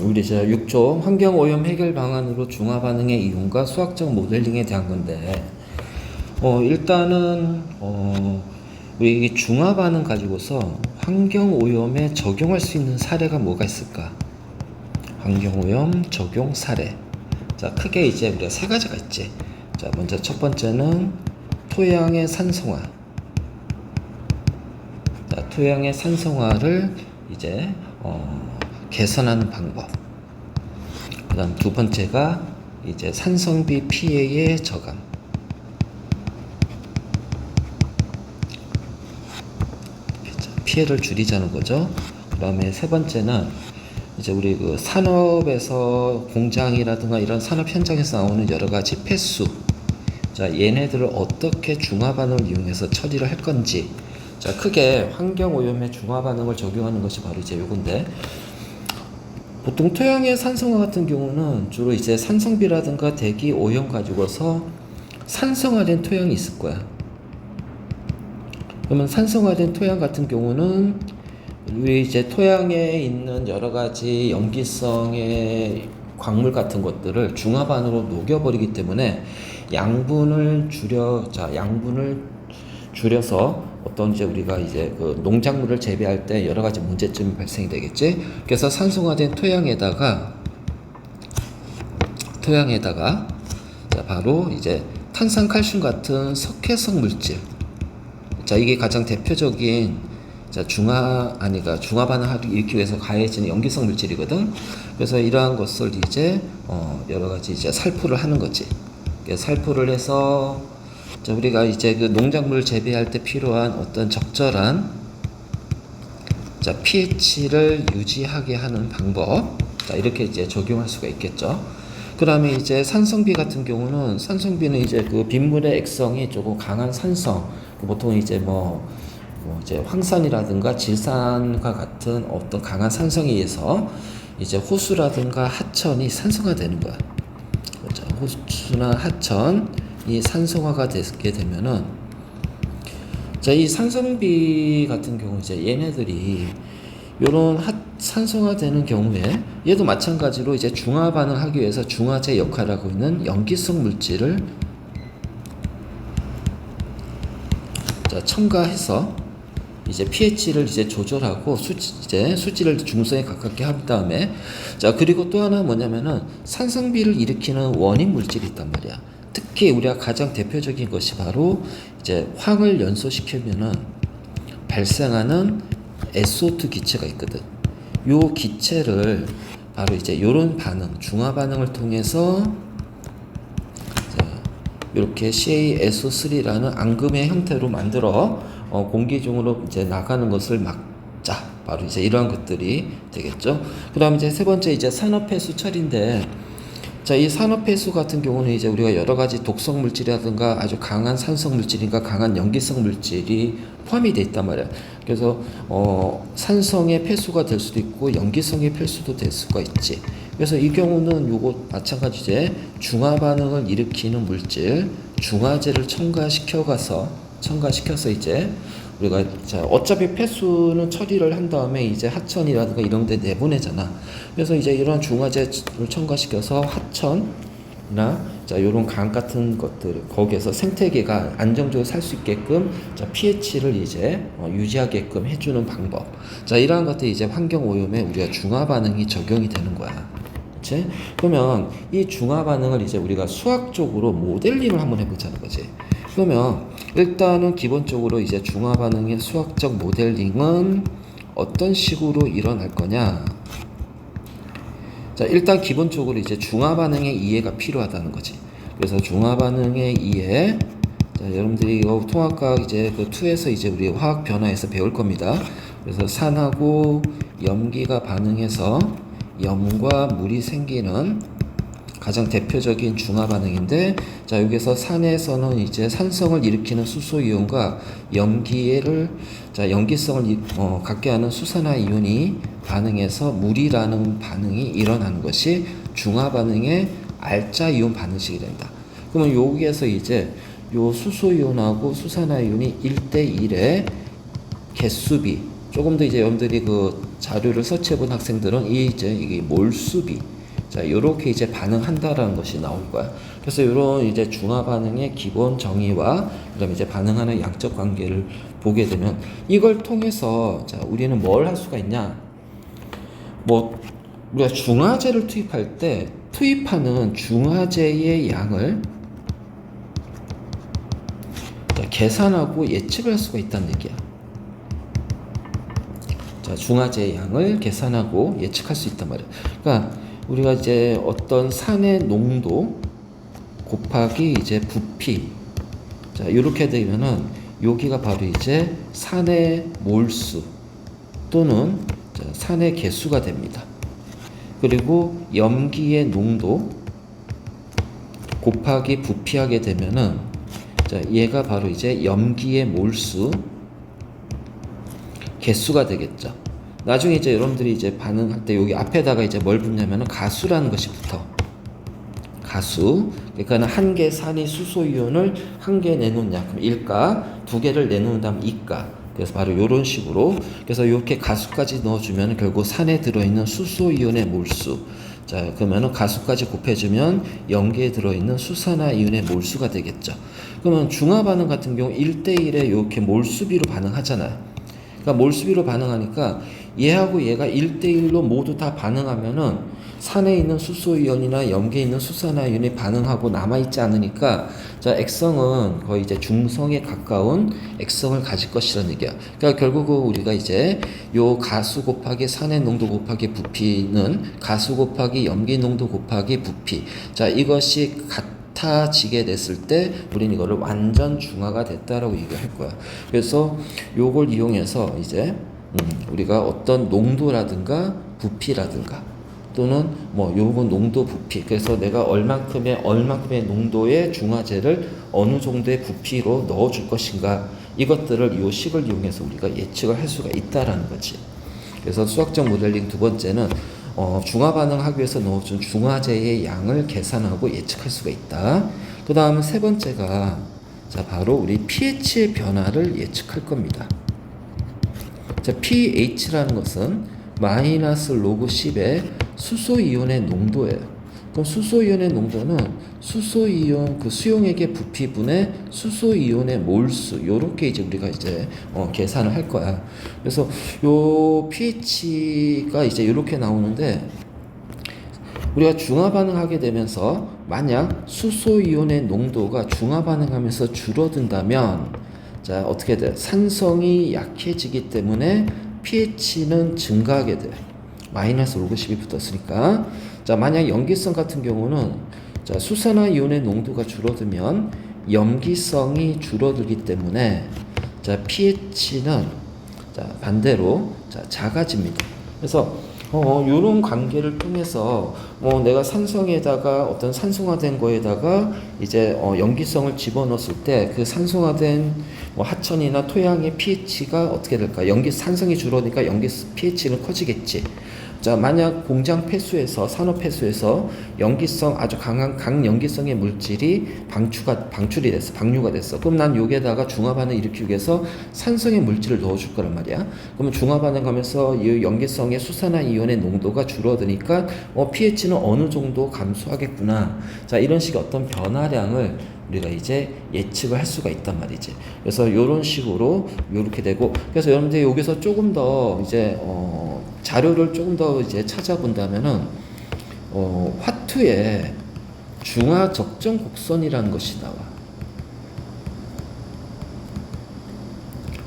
우리 이제 6조 환경오염 해결 방안으로 중화 반응의 이용과 수학적 모델링에 대한 건데, 일단은 우리 이 중화 반응 가지고서 환경오염에 적용할 수 있는 사례가 뭐가 있을까? 환경오염 적용 사례. 자, 크게 이제 우리가 세 가지가 있지. 자, 먼저 첫 번째는 토양의 산성화. 자, 토양의 산성화를 이제 개선하는 방법. 그 다음 두 번째가 이제 산성비 피해의 저감. 피해를 줄이자는 거죠. 그 다음에 세 번째는 이제 우리 그 산업에서 공장이라든가 이런 산업 현장에서 나오는 여러 가지 폐수. 자, 얘네들을 어떻게 중화 반응을 이용해서 처리를 할 건지. 자, 크게 환경 오염에 중화 반응을 적용하는 것이 바로 이제 요건데, 보통 토양의 산성화 같은 경우는 주로 이제 산성비라든가 대기 오염 가지고서 산성화된 토양이 있을 거야. 그러면 산성화된 토양 같은 경우는 우리 이제 토양에 있는 여러 가지 염기성의 광물 같은 것들을 중화반으로 녹여버리기 때문에 양분을 줄여서 어떤 이제 우리가 이제 그 농작물을 재배할 때 여러 가지 문제점이 발생이 되겠지. 그래서 산성화된 토양에다가 자, 바로 이제 탄산, 칼슘 같은 석회성 물질. 자, 이게 가장 대표적인 중화 반응을 일으키기 위해서 가해지는 염기성 물질이거든. 그래서 이러한 것을 이제 여러 가지 이제 살포를 하는 거지. 살포를 해서 자, 우리가 이제 그 농작물을 재배할 때 필요한 어떤 적절한 자, pH를 유지하게 하는 방법. 자, 이렇게 이제 적용할 수가 있겠죠. 그 다음에 이제 산성비 같은 경우는 산성비는 이제 그 빗물의 액성이 조금 강한 산성. 보통 이제 이제 황산이라든가 질산과 같은 어떤 강한 산성에 의해서 이제 호수라든가 하천이 산성화되는 거야. 그렇죠? 호수나 하천이 산성화가 되게 되면은 자, 이 산성비 같은 경우 이제 얘네들이 요런 산성화되는 경우에 얘도 마찬가지로 이제 중화 반응을 하기 위해서 중화제 역할을 하고 있는 염기성 물질을 자, 첨가해서 이제 pH를 이제 조절하고 수질을 중성에 가깝게 한 다음에 자, 그리고 또 하나 뭐냐면은 산성비를 일으키는 원인 물질이 있단 말이야. 특히 우리가 가장 대표적인 것이 바로 이제 황을 연소시키면은 발생하는 SO2 기체가 있거든. 요 기체를 바로 이제 요런 반응, 중화 반응을 통해서 이렇게 CaSO3라는 앙금의 형태로 만들어 공기 중으로 이제 나가는 것을 막자. 바로 이제 이러한 것들이 되겠죠. 그다음에 이제 세 번째 이제 산업폐수 처리인데, 자, 이 산업폐수 같은 경우는 이제 우리가 여러 가지 독성 물질이라든가 아주 강한 산성 물질인가 강한 염기성 물질이 포함이 돼 있단 말이야. 그래서 산성의 폐수가 될 수도 있고 염기성의 폐수도 될 수가 있지. 그래서 이 경우는 요거 마찬가지 이제 중화 반응을 일으키는 물질 중화제를 첨가시켜서 이제 우리가 자, 어차피 폐수는 처리를 한 다음에 이제 하천이라든가 이런 데 내보내잖아. 그래서 이제 이런 중화제를 첨가시켜서 하천이나 자, 요런 강 같은 것들 거기에서 생태계가 안정적으로 살 수 있게끔 자, pH를 이제 유지하게끔 해주는 방법. 자, 이러한 것들이 이제 환경 오염에 우리가 중화 반응이 적용이 되는 거야. 그치? 그러면 이 중화 반응을 이제 우리가 수학적으로 모델링을 한번 해보자는 거지. 그러면 일단은 기본적으로 이제 중화 반응의 수학적 모델링은 어떤 식으로 일어날 거냐? 자, 일단 기본적으로 이제 중화 반응의 이해가 필요하다는 거지. 그래서 중화 반응의 이해. 자, 여러분들이 이거 통합과학 이제 그 2에서 이제 우리 화학 변화에서 배울 겁니다. 그래서 산하고 염기가 반응해서 염과 물이 생기는 가장 대표적인 중화 반응인데, 자, 여기서 산에서는 이제 산성을 일으키는 수소 이온과 염기성을 갖게 하는 수산화 이온이 반응해서 물이라는 반응이 일어나는 것이 중화 반응의 알자 이온 반응식이 된다. 그러면 여기에서 이제 요 수소 이온하고 수산화 이온이 1대1의 개수비 조금 더 이제 여러분들이 그 자료를 서치해본 학생들은 이게 몰수비, 자, 요렇게 이제 반응한다라는 것이 나올 거야. 그래서 요런 이제 중화 반응의 기본 정의와 그다음에 이제 반응하는 양적 관계를 보게 되면 이걸 통해서 자, 우리는 뭘 할 수가 있냐? 뭐 우리가 중화제를 투입할 때 투입하는 중화제의 양을 계산하고 예측을 할 수가 있다는 얘기야. 자, 중화제의 양을 계산하고 예측할 수 있단 말이야. 그러니까 우리가 이제 어떤 산의 농도 곱하기 이제 부피, 자, 이렇게 되면은 여기가 바로 이제 산의 몰수 또는 자, 산의 개수가 됩니다. 그리고 염기의 농도 곱하기 부피하게 되면은 자, 얘가 바로 이제 염기의 몰수 개수가 되겠죠. 나중에 이제 여러분들이 이제 반응할 때 여기 앞에다가 이제 뭘 붙냐면은 가수라는 것이 붙어. 가수. 그러니까 한 개 산이 수소 이온을 한 개 내놓냐. 그럼 1가, 두 개를 내놓는다면 2가. 그래서 바로 이런 식으로. 그래서 이렇게 가수까지 넣어주면 결국 산에 들어있는 수소 이온의 몰수. 자, 그러면은 가수까지 곱해주면 염기에 들어있는 수산화 이온의 몰수가 되겠죠. 그러면 중화 반응 같은 경우 1대1에 이렇게 몰수비로 반응하잖아요. 그러니까 몰수비로 반응하니까 얘하고 얘가 1대1로 모두 다 반응하면은 산에 있는 수소이온이나 염기에 있는 수산화이온이 반응하고 남아있지 않으니까 자, 액성은 거의 이제 중성에 가까운 액성을 가질 것이라는 얘기야. 그러니까 결국은 우리가 이제 요 가수 곱하기 산의 농도 곱하기 부피는 가수 곱하기 염기 농도 곱하기 부피. 자, 이것이 같아지게 됐을 때 우리는 이거를 완전 중화가 됐다라고 얘기할 거야. 그래서 요걸 이용해서 이제 우리가 어떤 농도라든가 부피라든가 또는 뭐 요건 농도 부피, 그래서 내가 얼만큼의 농도의 중화제를 어느 정도의 부피로 넣어줄 것인가, 이것들을 요 식을 이용해서 우리가 예측을 할 수가 있다라는 거지. 그래서 수학적 모델링 두 번째는 중화 반응하기 위해서 넣어준 중화제의 양을 계산하고 예측할 수가 있다. 그 다음 세 번째가 자, 바로 우리 pH의 변화를 예측할 겁니다. 자, pH라는 것은 마이너스 로그 10의 수소이온의 농도예요. 그럼 수소이온의 농도는 수소이온 그 수용액의 부피분의 수소이온의 몰수, 요렇게 이제 우리가 이제 계산을 할 거야. 그래서 요 pH가 이제 이렇게 나오는데 우리가 중화 반응하게 되면서 만약 수소이온의 농도가 중화 반응하면서 줄어든다면 자, 어떻게 돼? 산성이 약해지기 때문에 pH는 증가하게 돼. 마이너스 로그 10이 붙었으니까. 자, 만약 염기성 같은 경우는 자, 수산화 이온의 농도가 줄어들면 염기성이 줄어들기 때문에 자, pH는 자, 반대로 자, 작아집니다. 그래서 요런 관계를 통해서 내가 산성에다가 어떤 산성화된 거에다가 이제 염기성을 집어넣었을 때 그 산성화된 하천이나 토양의 pH가 어떻게 될까? 산성이 줄어드니까 염기 pH는 커지겠지. 자, 만약 공장 폐수에서 산업 폐수에서 염기성 아주 강한 강염기성의 물질이 방출이 됐어. 방류가 됐어. 그럼 난 여기에다가 중화 반응 일으키기 위해서 산성의 물질을 넣어 줄 거란 말이야. 그러면 중화 반응하면서 이 염기성의 수산화 이온의 농도가 줄어드니까 pH는 어느 정도 감소하겠구나. 자, 이런 식의 어떤 변화량을 우리가 이제 예측을 할 수가 있단 말이지. 그래서 이런 식으로 이렇게 되고, 그래서 여러분들 여기서 조금 더 이제 자료를 조금 더 이제 찾아본다면은 화투에 중화 적정 곡선이라는 것이 나와.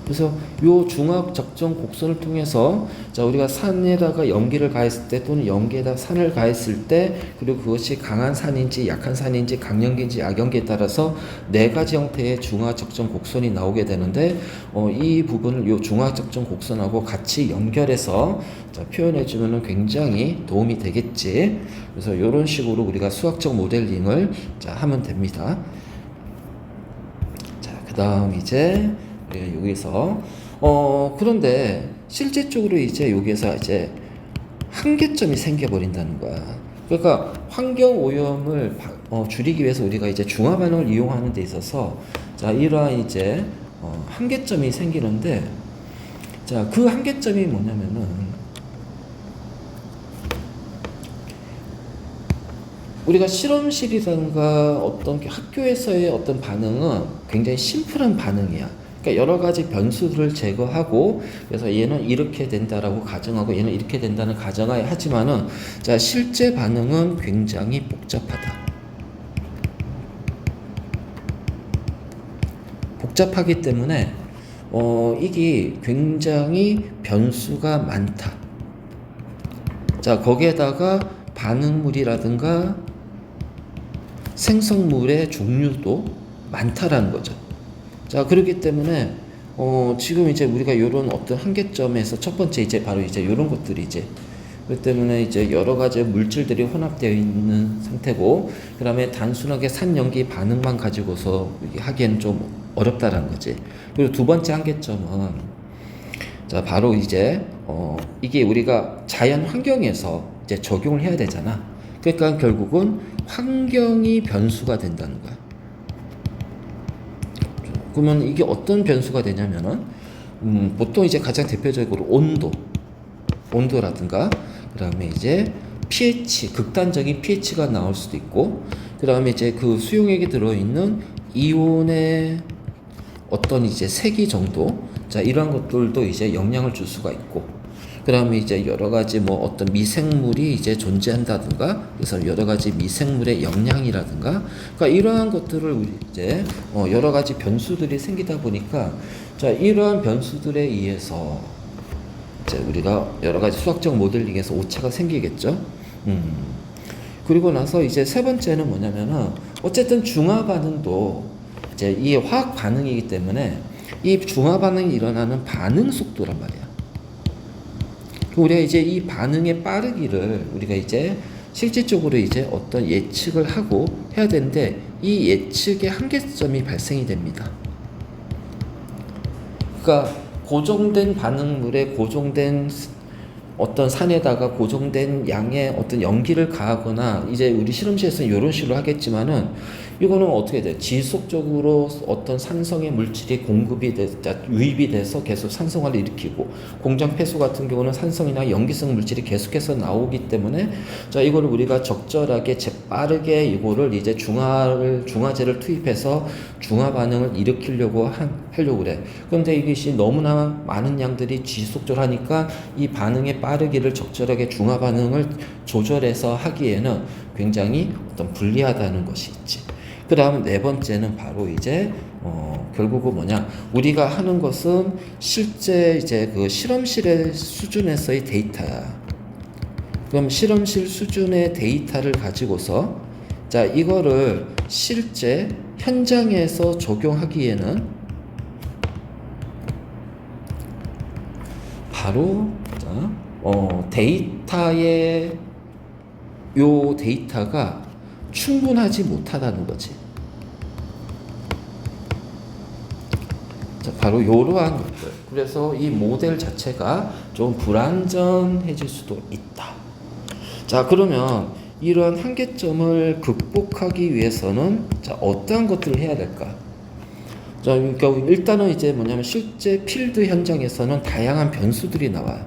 그래서 요 중화 적정 곡선을 통해서 자, 우리가 산에다가 염기를 가했을 때 또는 염기에다 산을 가했을 때 그리고 그것이 강한 산인지 약한 산인지 강염기인지 약염기에 따라서 네 가지 형태의 중화 적정 곡선이 나오게 되는데 이 부분을 요 중화 적정 곡선하고 같이 연결해서 자, 표현해 주면은 굉장히 도움이 되겠지. 그래서 이런 식으로 우리가 수학적 모델링을 자, 하면 됩니다. 자, 그다음 이제 여기서 그런데 실제적으로 이제 여기에서 이제 한계점이 생겨버린다는 거야. 그러니까 환경 오염을 줄이기 위해서 우리가 이제 중화 반응을 이용하는 데 있어서 자, 이러한 이제 한계점이 생기는데 자, 그 한계점이 뭐냐면은 우리가 실험실이라든가 어떤 학교에서의 어떤 반응은 굉장히 심플한 반응이야. 그러니까 여러 가지 변수들을 제거하고 그래서 얘는 이렇게 된다라고 가정하고 얘는 이렇게 된다는 가정하에 하지만은 자, 실제 반응은 굉장히 복잡하다. 복잡하기 때문에 이게 굉장히 변수가 많다. 자, 거기에다가 반응물이라든가 생성물의 종류도 많다라는 거죠. 자, 그렇기 때문에 지금 이제 우리가 이런 어떤 한계점에서 첫 번째 이제 바로 이제 이런 것들이 이제 그렇기 때문에 이제 여러 가지 물질들이 혼합되어 있는 상태고, 그다음에 단순하게 산염기 반응만 가지고서 하기에는 좀 어렵다라는 거지. 그리고 두 번째 한계점은 자, 바로 이제 이게 우리가 자연 환경에서 이제 적용을 해야 되잖아. 그러니까 결국은 환경이 변수가 된다는 거야. 그러면 이게 어떤 변수가 되냐면은 보통 이제 가장 대표적으로 온도라든가 그다음에 이제 pH, 극단적인 pH가 나올 수도 있고, 그다음에 이제 그 수용액에 들어있는 이온의 어떤 이제 세기 정도, 자, 이러한 것들도 이제 영향을 줄 수가 있고, 그 다음에 이제 여러 가지 뭐 어떤 미생물이 이제 존재한다든가, 그래서 여러 가지 미생물의 영향이라든가, 그러니까 이러한 것들을 우리 이제 여러 가지 변수들이 생기다 보니까, 자, 이러한 변수들에 의해서 이제 우리가 여러 가지 수학적 모델링에서 오차가 생기겠죠. 그리고 나서 이제 세 번째는 뭐냐면은 어쨌든 중화 반응도 이제 이 화학 반응이기 때문에 이 중화 반응이 일어나는 반응 속도란 말이야. 우리가 이제 이 반응의 빠르기를 우리가 이제 실질적으로 이제 어떤 예측을 하고 해야 되는데 이 예측의 한계점이 발생이 됩니다. 그러니까 고정된 반응물에 고정된 어떤 산에다가 고정된 양의 어떤 연기를 가하거나, 이제 우리 실험실에서는 이런 식으로 하겠지만은 이거는 어떻게 돼? 지속적으로 어떤 산성의 물질이 유입이 돼서 계속 산성화를 일으키고, 공장 폐수 같은 경우는 산성이나 염기성 물질이 계속해서 나오기 때문에 자, 이거를 우리가 적절하게 재빠르게 이거를 이제 중화제를 투입해서 중화 반응을 일으키려고 하려고 그래. 그런데 이것이 너무나 많은 양들이 지속적으로 하니까 이 반응의 빠르기를 적절하게 중화 반응을 조절해서 하기에는 굉장히 어떤 불리하다는 것이 있지. 그 다음 네 번째는 바로 이제 결국은 뭐냐, 우리가 하는 것은 실제 이제 그 실험실의 수준에서의 데이터야. 그럼 실험실 수준의 데이터를 가지고서 자, 이거를 실제 현장에서 적용하기에는 바로 데이터의 요 데이터가 충분하지 못하다는 거지. 자, 바로 이러한 것들. 그래서 이 모델 자체가 좀 불완전해질 수도 있다. 자, 그러면 이러한 한계점을 극복하기 위해서는 자, 어떠한 것들을 해야 될까? 자, 그러니까 일단은 이제 뭐냐면 실제 필드 현장에서는 다양한 변수들이 나와요.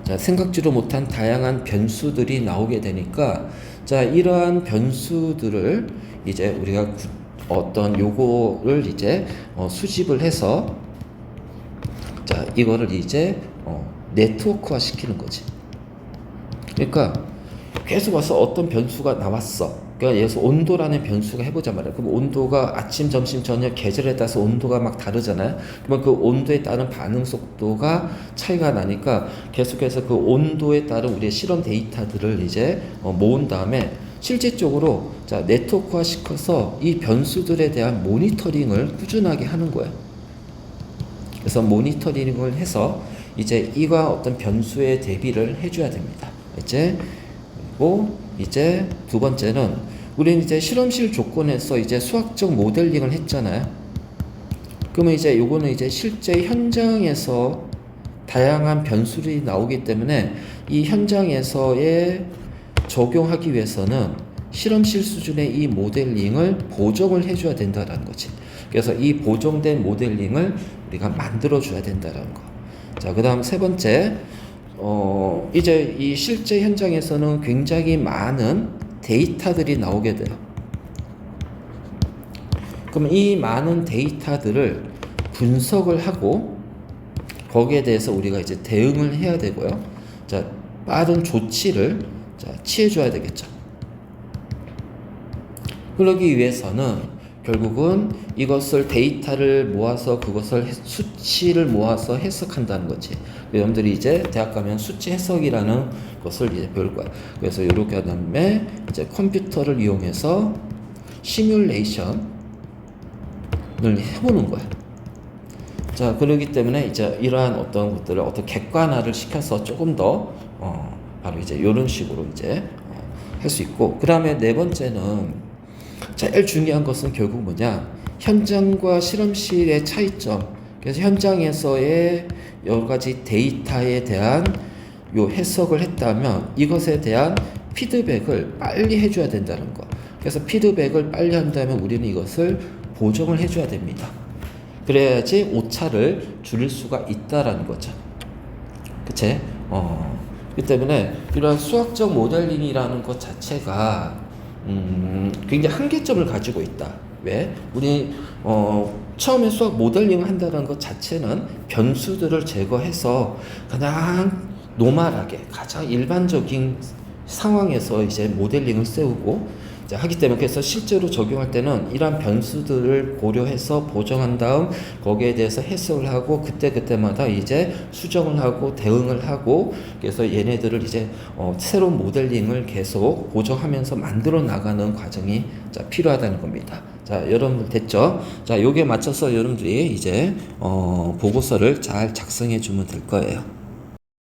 자, 생각지도 못한 다양한 변수들이 나오게 되니까 자, 이러한 변수들을 이제 우리가 어떤 요거를 이제 수집을 해서 자, 이거를 이제 네트워크화 시키는 거지. 그러니까 계속 와서 어떤 변수가 나왔어. 그러니까 예를 들어서 온도라는 변수가 해보자 말이야. 그럼 온도가 아침, 점심, 저녁 계절에 따라서 온도가 막 다르잖아요. 그러면 그 온도에 따른 반응 속도가 차이가 나니까 계속해서 그 온도에 따른 우리의 실험 데이터들을 이제 모은 다음에 실질적으로 자, 네트워크화 시켜서 이 변수들에 대한 모니터링을 꾸준하게 하는 거야. 그래서 모니터링을 해서 이제 이와 어떤 변수에 대비를 해줘야 됩니다. 그리고 이제 두 번째는 우리는 이제 실험실 조건에서 이제 수학적 모델링을 했잖아요. 그러면 이제 요거는 이제 실제 현장에서 다양한 변수들이 나오기 때문에 이 현장에서의 적용하기 위해서는 실험실 수준의 이 모델링을 보정을 해줘야 된다는 거지. 그래서 이 보정된 모델링을 우리가 만들어 줘야 된다는 거. 자, 그다음 세 번째, 이제 이 실제 현장에서는 굉장히 많은 데이터들이 나오게 돼요. 그럼 이 많은 데이터들을 분석을 하고 거기에 대해서 우리가 이제 대응을 해야 되고요. 자, 빠른 조치를 취해 줘야 되겠죠. 그러기 위해서는 결국은 이것을 데이터를 모아서 그것을 수치를 모아서 해석한다는 거지. 여러분들이 이제 대학 가면 수치 해석이라는 것을 이제 배울 거야. 그래서 이렇게 한 다음에 이제 컴퓨터를 이용해서 시뮬레이션을 해보는 거야. 자, 그러기 때문에 이제 이러한 어떤 것들을 어떤 객관화를 시켜서 조금 더 바로 이제 이런 식으로 이제 할 수 있고, 그 다음에 네 번째는 제일 중요한 것은 결국 뭐냐, 현장과 실험실의 차이점. 그래서 현장에서의 여러 가지 데이터에 대한 요 해석을 했다면 이것에 대한 피드백을 빨리 해줘야 된다는 거. 그래서 피드백을 빨리 한다면 우리는 이것을 보정을 해줘야 됩니다. 그래야지 오차를 줄일 수가 있다라는 거죠. 그치? 그 때문에 이런 수학적 모델링이라는 것 자체가 굉장히 한계점을 가지고 있다. 왜? 우리 처음에 수학 모델링을 한다는 것 자체는 변수들을 제거해서 그냥 노멀하게 가장 일반적인 상황에서 이제 모델링을 세우고 이제 하기 때문에, 그래서 실제로 적용할 때는 이러한 변수들을 고려해서 보정한 다음 거기에 대해서 해석을 하고 그때마다 이제 수정을 하고 대응을 하고, 그래서 얘네들을 이제 새로운 모델링을 계속 보정하면서 만들어 나가는 과정이 필요하다는 겁니다. 자, 여러분들 됐죠? 자, 요게 맞춰서 여러분들이 이제 보고서를 잘 작성해 주면 될 거예요.